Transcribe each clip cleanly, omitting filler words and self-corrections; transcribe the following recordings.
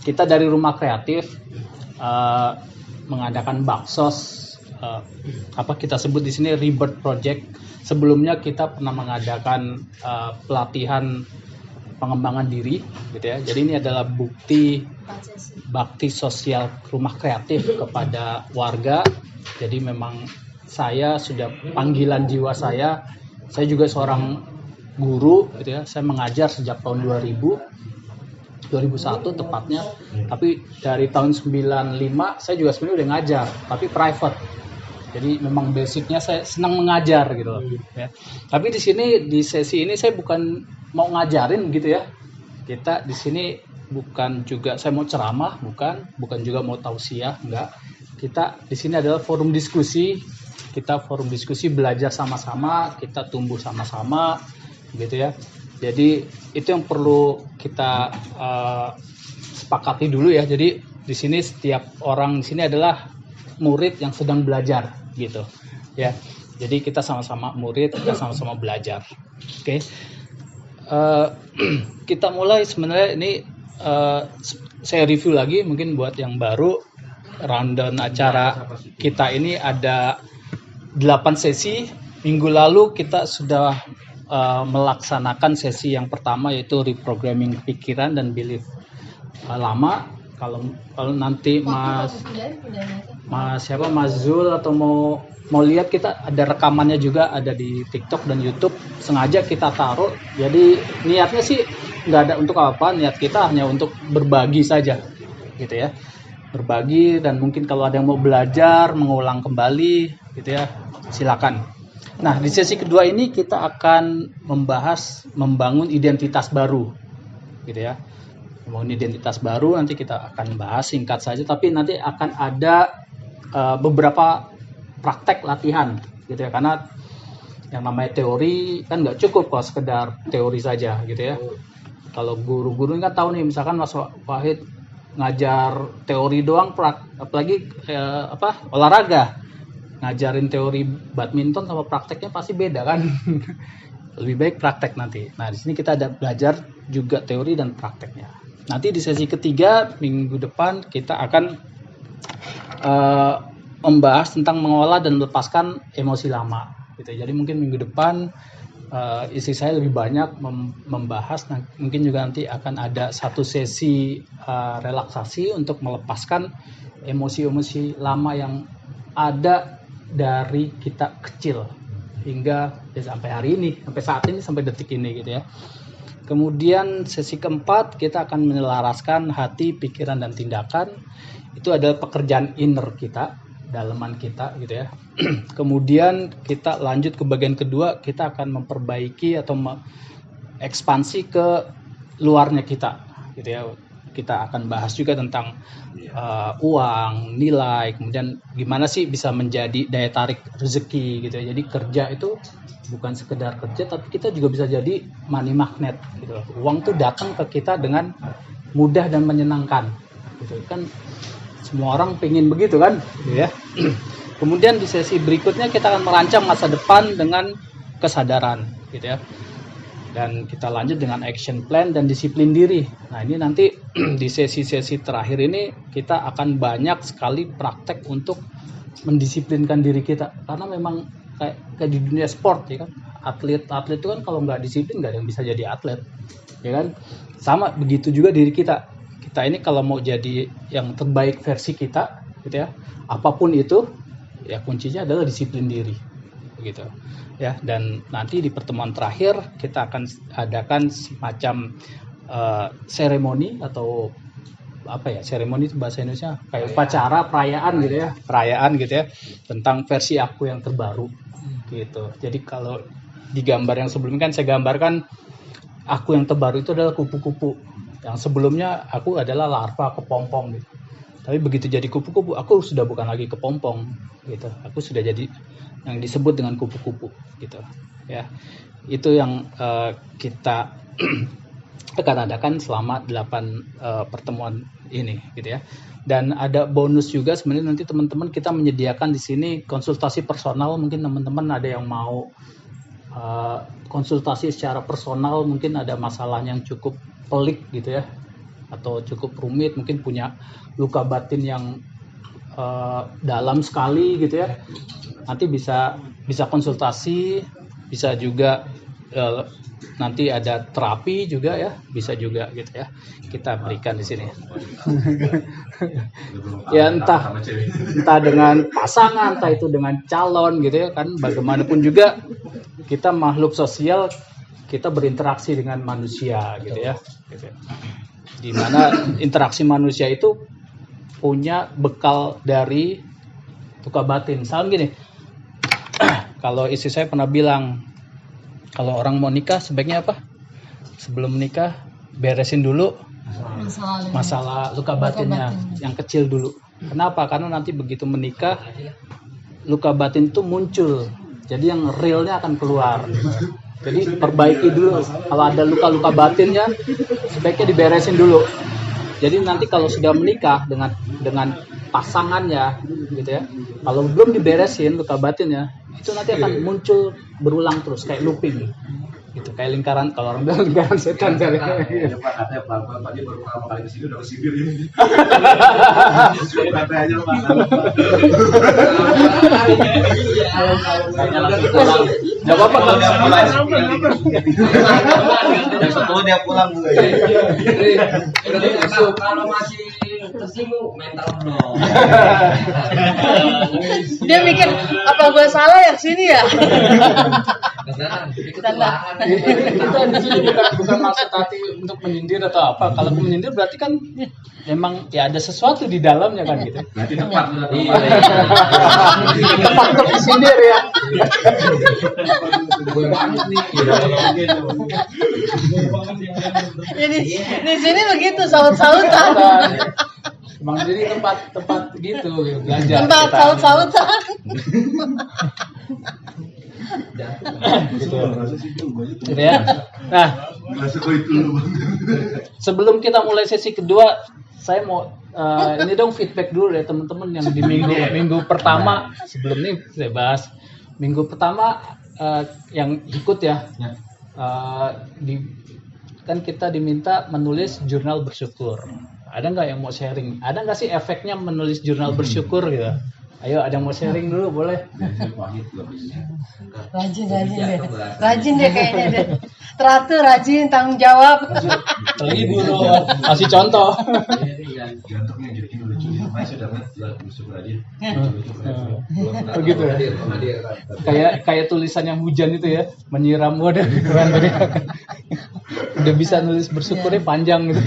kita dari Rumah Kreatif mengadakan baksos, kita sebut di sini Rebirth Project. Sebelumnya kita pernah mengadakan pelatihan pengembangan diri, gitu ya. Jadi ini adalah bukti bakti sosial Rumah Kreatif kepada warga. Jadi memang saya sudah panggilan jiwa saya juga seorang guru, gitu ya. Saya mengajar sejak tahun 2001 tepatnya, tapi dari tahun 95 saya juga sebenarnya udah ngajar, tapi private. Jadi memang basicnya saya senang mengajar gitu loh, ya. Tapi di sini di sesi ini saya bukan mau ngajarin gitu ya. Kita di sini bukan juga saya mau ceramah, bukan juga mau tausiah, enggak. Kita di sini adalah forum diskusi. Kita forum diskusi, belajar sama-sama, kita tumbuh sama-sama, gitu ya. Jadi itu yang perlu kita sepakati dulu ya. Jadi di sini setiap orang di sini adalah murid yang sedang belajar, gitu ya. Jadi kita sama-sama murid, kita sama-sama belajar. Oke. Kita mulai sebenarnya ini saya review lagi mungkin buat yang baru. Rundown acara kita ini ada 8 sesi. Minggu lalu kita sudah melaksanakan sesi yang pertama, yaitu reprogramming pikiran dan belief lama. Kalau nanti Mas Zul atau mau lihat, kita ada rekamannya juga, ada di TikTok dan YouTube. Sengaja kita taruh. Jadi niatnya sih nggak ada untuk apa, niat kita hanya untuk berbagi saja, gitu ya. Berbagi, dan mungkin kalau ada yang mau belajar, mengulang kembali, gitu ya, silakan. Nah, di sesi kedua ini kita akan membahas membangun identitas baru, gitu ya. Membangun identitas baru, nanti kita akan bahas singkat saja, tapi nanti akan ada beberapa praktek latihan, gitu ya. Karena yang namanya teori kan nggak cukup kalau sekedar teori saja, gitu ya. Kalau guru-guru kan tahu nih, misalkan Mas Wahid ngajar teori doang, apalagi olahraga, ngajarin teori badminton sama prakteknya pasti beda kan. Lebih baik praktek nanti. Nah, di sini kita ada belajar juga teori dan prakteknya. Nanti di sesi ketiga minggu depan kita akan membahas tentang mengolah dan melepaskan emosi lama, gitu. Jadi mungkin minggu depan istri saya lebih banyak membahas. Nah, mungkin juga nanti akan ada satu sesi relaksasi untuk melepaskan emosi-emosi lama yang ada dari kita kecil hingga sampai hari ini, sampai saat ini, sampai detik ini, gitu ya. Kemudian sesi keempat kita akan menyelaraskan hati, pikiran, dan tindakan. Itu adalah pekerjaan inner kita, dalaman kita, gitu ya. Kemudian kita lanjut ke bagian kedua, kita akan memperbaiki atau ekspansi ke luarnya kita, gitu ya. Kita akan bahas juga tentang uang, nilai, kemudian gimana sih bisa menjadi daya tarik rezeki, gitu ya. Jadi kerja itu bukan sekedar kerja, tapi kita juga bisa jadi money magnet, gitu. Uang tuh datang ke kita dengan mudah dan menyenangkan, gitu kan. Semua orang pengen begitu kan, gitu ya. Kemudian di sesi berikutnya kita akan merancang masa depan dengan kesadaran, gitu ya. Dan kita lanjut dengan action plan dan disiplin diri. Nah, ini nanti di sesi-sesi terakhir ini kita akan banyak sekali praktek untuk mendisiplinkan diri kita. Karena memang kayak di dunia sport, ya kan. Atlet itu kan kalau nggak disiplin nggak ada yang bisa jadi atlet, ya kan. Sama begitu juga diri kita. Kita ini kalau mau jadi yang terbaik versi kita, gitu ya, apapun itu, ya kuncinya adalah disiplin diri, begitu ya. Dan nanti di pertemuan terakhir kita akan adakan semacam seremoni atau seremoni itu bahasa Indonesia kayak upacara perayaan, gitu ya, gitu ya, tentang versi aku yang terbaru, gitu. Jadi kalau di gambar yang sebelumnya kan saya gambarkan aku yang terbaru itu adalah kupu-kupu. Yang sebelumnya aku adalah larva kepompong, gitu. Tapi begitu jadi kupu-kupu, aku sudah bukan lagi kepompong, gitu. Aku sudah jadi yang disebut dengan kupu-kupu, gitu. Ya, itu yang kita akan adakan selama 8 pertemuan ini, gitu ya. Dan ada bonus juga sebenarnya, nanti teman-teman kita menyediakan di sini konsultasi personal. Mungkin teman-teman ada yang mau konsultasi secara personal, mungkin ada masalah yang cukup pelik, gitu ya, atau cukup rumit, mungkin punya luka batin yang dalam sekali gitu ya, nanti bisa konsultasi, bisa juga nanti ada terapi juga ya, bisa juga gitu ya, kita berikan di sini. Ya entah dengan pasangan, entah itu dengan calon gitu ya kan, bagaimanapun juga kita makhluk sosial, kita berinteraksi dengan manusia gitu ya. Dimana interaksi manusia itu punya bekal dari luka batin. Salam gini, kalau istri saya pernah bilang, kalau orang mau nikah sebaiknya apa? Sebelum menikah beresin dulu masalah luka batinnya yang kecil dulu. Kenapa? Karena nanti begitu menikah luka batin itu muncul, jadi yang realnya akan keluar. Jadi perbaiki dulu, kalau ada luka-luka batinnya sebaiknya diberesin dulu. Jadi nanti kalau sudah menikah dengan pasangannya gitu ya, kalau belum diberesin luka batinnya, itu nanti akan muncul berulang terus kayak looping gitu, kayak lingkaran, kalau orang bilang lingkaran setan kali. Ya Pak, katanya Pak dia baru pertama kali kesini udah kesibir ini. Katanya aja Pak. Nggak apa-apa kalau dia pulang. Jam 10 dia pulang. Kalau masih tersinggung mental block. Dia mikir apa gue salah ya sini ya. Kita di sini bukan maksud hati untuk menyindir atau apa. Kalau menyindir berarti kan memang ya ada sesuatu di dalamnya kan gitu. Berarti tepat. Tepat untuk disindir ya. Jadi di sini begitu saut-sautan. Emang jadi tempat gitu belajar. Tempat kita. saut-sautan. Gitu ya. Nah, sebelum kita mulai sesi kedua, saya mau ini dong feedback dulu ya teman-teman yang di minggu pertama. Sebelum ini saya bahas minggu pertama yang ikut ya. Kan kita diminta menulis jurnal bersyukur. Ada nggak yang mau sharing? Ada nggak sih efeknya menulis jurnal bersyukur gitu? Ayo, ada yang mau sharing dulu boleh? Rajin deh. Rajin deh kayaknya deh. Teratur, rajin, tanggung jawab. Terhibur loh. Kasih contoh. Gantungnya jadi lucu. Saya sudah bersyukur aja. Begitu ya. Kayak tulisan yang hujan itu ya, menyiram, waduh keren tadi. Udah bisa nulis bersyukurnya panjang gitu.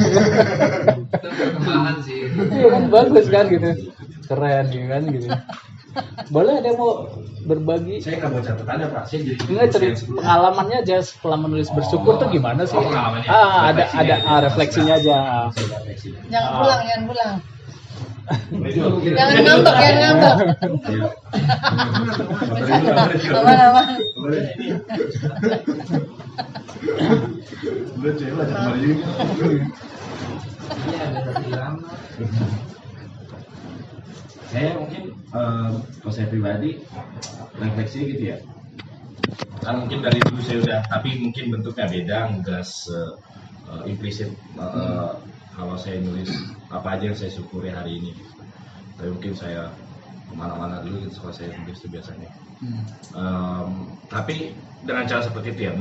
Perkembangan sih. Iya kan, bagus kan gitu. Keren ya kan gitu. Boleh ada yang mau berbagi? Saya nggak mau catatannya Pak. Saya jadi Enggak, cerita pengalamannya aja setelah menulis bersyukur tuh gimana sih? Ada refleksinya aja. Jangan pulang. Jangan ngambek. Aman. Udah cewek lah jangan mari. Saya mungkin kalau saya pribadi refleksi gitu ya. Kan mungkin dari dulu saya udah, tapi mungkin bentuknya beda, enggak implisit kalau saya nulis apa aja yang saya syukuri hari ini. Tapi mungkin saya kemana-mana dulu gitu kalau saya nulis itu biasanya. Tapi dengan cara seperti itu ya,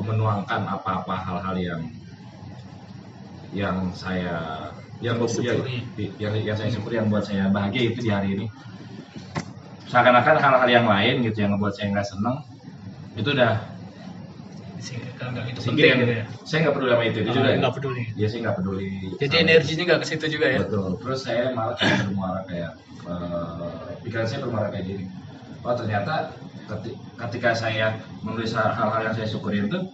menuangkan apa-apa hal-hal yang saya yang saya syukuri, yang buat saya bahagia itu di hari ini. Seakan-akan hal-hal yang lain gitu yang ngebuat saya nggak seneng itu udah singkirin gitu ya. Saya nggak peduli sama itu juga. Nggak peduli. Ya saya nggak peduli. Jadi energinya nggak ke situ juga ya. Betul. Terus saya malah kayak bermuara kayak pikiran saya bermuara kayak gini. Oh ternyata ketika saya menulis hal-hal yang saya syukurin itu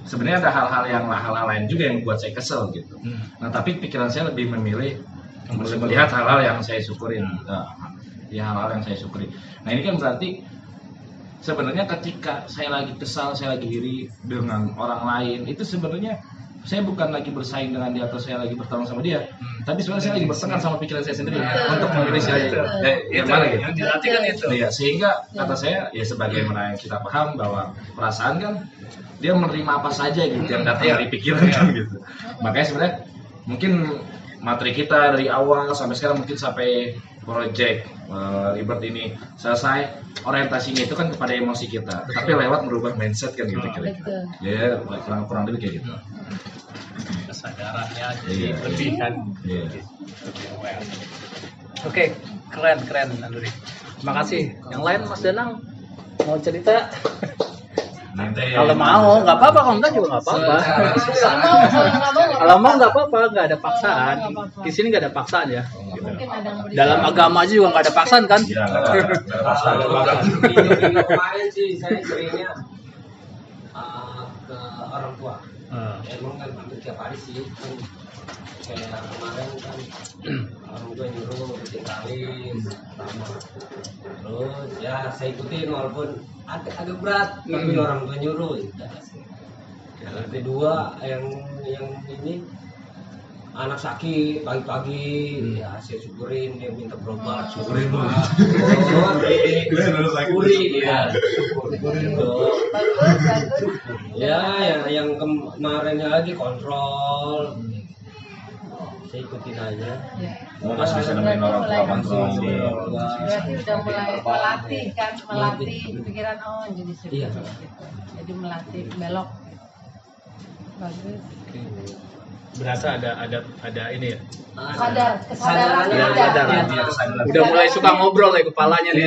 sebenarnya ada hal-hal lain juga yang buat saya kesel gitu. Nah tapi pikiran saya lebih memilih melihat hal-hal yang saya syukurin. Ya hal-hal yang saya syukuri. Nah ini kan berarti sebenarnya ketika saya lagi kesal, saya lagi iri dengan orang lain, itu sebenarnya saya bukan lagi bersaing dengan dia atau saya lagi bertarung sama dia, tapi sebenarnya saya lagi bertengkar sama pikiran saya sendiri untuk memilih siapa yang mana gitu. Yang dilatihkan itu. Ya, sehingga kata saya ya sebagaimana yang kita paham bahwa perasaan kan dia menerima apa saja gitu yang datang dari pikiran kan gitu. Makanya sebenarnya mungkin materi kita dari awal sampai sekarang mungkin sampai project Rebirth ini selesai, orientasinya itu kan kepada emosi kita, tapi lewat merubah mindset kan gitu kira-kira. Ya kurang lebih kayak gitu. Kesadarannya jadi lebih kan. Iya. Lebih aware. Oke, keren Nanduri. Terima kasih. Yang lain Mas Danang mau cerita? Kalau mau nggak apa-apa, kalau enggak juga nggak apa-apa. Kalau mau nggak apa-apa, nggak ada paksaan. Di sini nggak ada paksaan ya. Gitu. Dalam agama aja juga nggak ada paksaan kan? Iya, nggak ada. Kemarin sih saya seringnya ke orang tua. Emang kan hampir tiap hari sih kan, kayak kemarin kan orang tua nyuruh bikin tali sama, terus ya saya ikutin walaupun agak berat tapi orang tua nyuruh ya sih. Yang kedua yang ini anak sakit pagi-pagi ya saya syukurin, dia minta berobat syukurin dulu. Syukurin ya, syukurin dong. Ya yang kemarinnya lagi kontrol, saya ikutin aja. Oh, masih bisa nemenin orang tua kontrol. Berarti udah mulai melatih pikiran jadi seperti Iya. itu. Jadi melatih belok. Bagus. Berasa ada ini ya. Kesadaran Iya, ada. sadar. Udah mulai suka ngobrol ya kepalanya nih.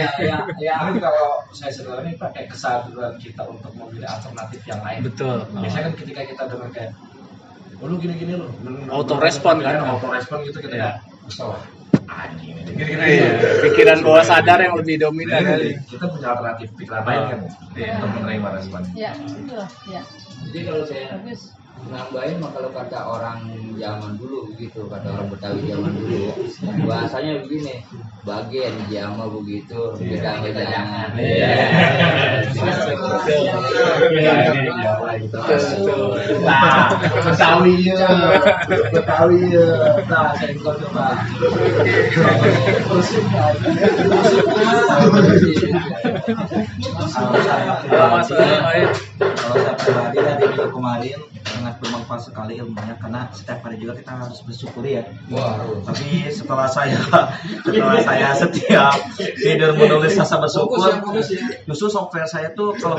Ya, mungkin kalau saya sebenarnya pakai kesadaran kita untuk memilih alternatif yang lain. Betul. Biasanya kan ketika kita dengar kayak, lu gini lo, Auto respon kan? Auto respon gitu kita Iya. kesel. Anjing ini gini-gini. Iya, pikiran bawah sadar yang lebih dominan kali. Kita punya alternatif pikiran lain kan untuk menerima respon. Ya, itu lah. Ya. Jadi kalau saya Bagus. nambahin mah kalau kata orang zaman dulu begitu, kata orang Betawi zaman dulu bahasanya begini, bagian jama begitu, kita jangan. Betawi ya. Nah, saya ikut coba. Kalau saya pribadi dari minggu kemarin sangat bermanfaat sekali ilmunya, karena setiap hari juga kita harus bersyukuri ya. Tapi setelah saya setiap tidur menulis rasa bersyukur, justru software saya tuh kalau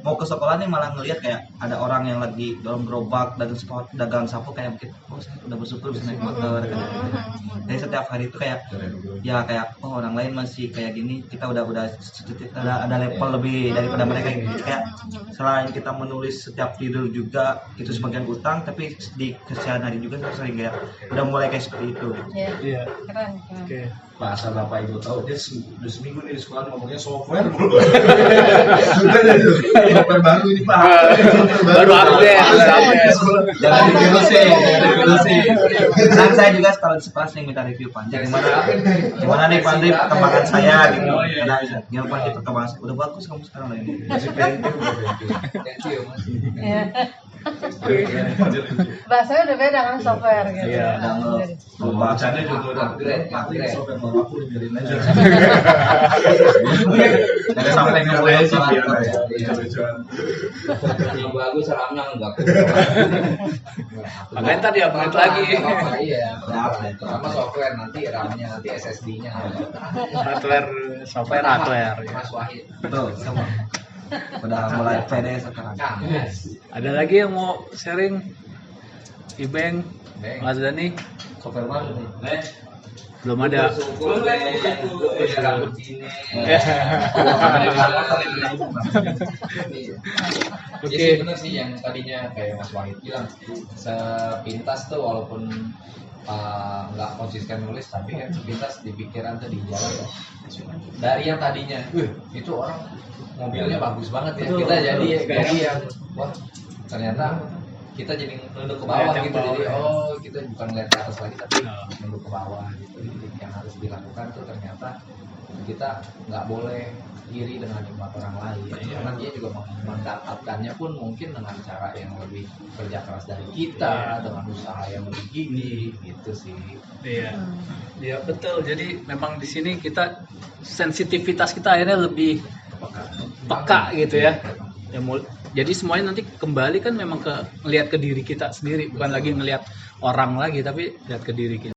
mau ke sekolah nih malah ngelihat kayak ada orang yang lagi dalam gerobak dagang sapu, kayak mungkin saya udah bersyukur bisa naik motor kayak gitu. Jadi setiap hari itu kayak orang lain masih kayak gini, kita udah ada level lebih daripada mereka gitu. Kayak selain kita menulis setiap tidur juga itu sebagian utang, tapi di keseharian hari juga sering kayak udah mulai kayak seperti itu. Iya. Keren. Oke. Bahasa bapak itu tahu dia udah seminggu nih di sekolah ngomongnya software mulu. Software baru ini Pak. Baru update. Jangan digerusin. Dan saya juga kalau di sekolah sering minta review panjang. Gimana nih Pandri perkembangan saya gitu. Karena gimana Pandri perkembangan saya udah bagus kamu sekarang lah ini. Ya. Bahasanya udah beda kan software gitu. Iya. Bacanya juga udah upgrade software baru aku biarin aja. Jadi sampai ngomongin Yang bagus serangnya enggak. Makanya tadi upgrade lagi. Iya. Sama software nanti RAM-nya, nanti SSD-nya. Software. Mas Wahid. betul sama. Udah mulai pede sekarang. Ada lagi yang mau sharing? Ibeng, Mas Dani? Software baru nih. Belum ada. Jadi Oke. benar sih yang tadinya kayak Mas Wahid bilang, sepintas tuh walaupun nggak konsisten nulis, tapi kan sepintas di pikiran tuh di jalan ya. Dari yang tadinya, itu orang mobilnya bagus banget ya, kita jadi yang wah ternyata kita jadi nunduk ke bawah gitu, jadi kita bukan ngeliat ke atas lagi tapi nunduk ke bawah gitu. Jadi yang harus dilakukan tuh ternyata kita nggak boleh iri dengan nikmat orang lain, karena dia juga mendapatkannya pun mungkin dengan cara yang lebih kerja keras dari kita, dengan usaha yang lebih gini gitu sih. Iya. Iya betul. Jadi memang di sini kita sensitivitas kita akhirnya lebih peka gitu ya. Jadi semuanya nanti kembali kan memang ke ngelihat ke diri kita sendiri, bukan lagi ngelihat orang lagi, tapi lihat ke diri kita.